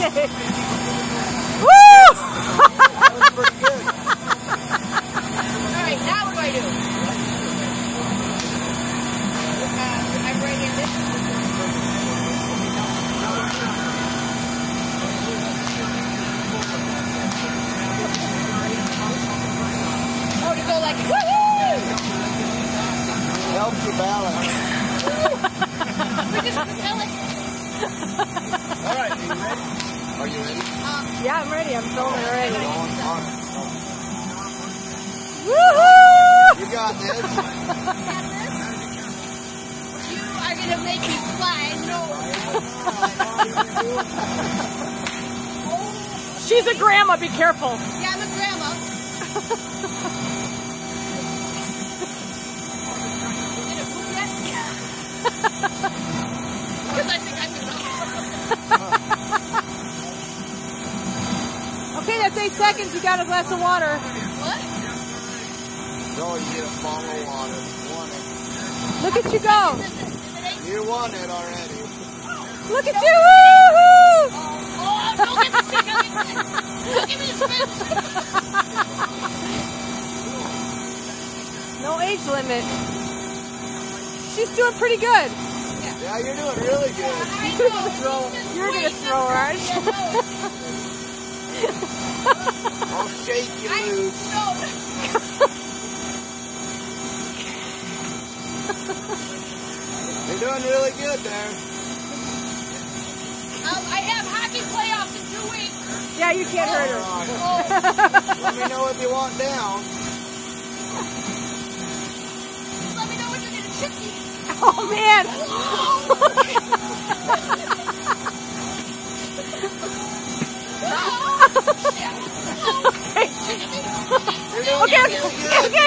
Okay. Woo! Alright, now what do I do? I bring in this. Oh, to go like, woohoo! Helps you balance. We just propel it. All right, are you ready? Yeah, I'm ready. I'm filming already. Woohoo! You got this. You are going to make me fly. No. She's a grandma. Be careful. Yeah, I'm a grandma. Did it move yet? Because I think I'm going to. Okay, that's 8 seconds. You got a glass of water. What? No, you get a bottle of water. Want it. Look at you go. You won it already. Look at you. Woo-hoo! Oh, don't give me the stick. Don't give me the spins. No age limit. She's doing pretty good. Yeah, you're doing really good. You're going to throw her, aren't you? I'll shake you loose. You're doing really good there. I have hockey playoffs in 2 weeks. Yeah, you can't hurt her. Let me know if you want down. Let me know when you're going to chip me. Oh, man. You're doing really good. Okay.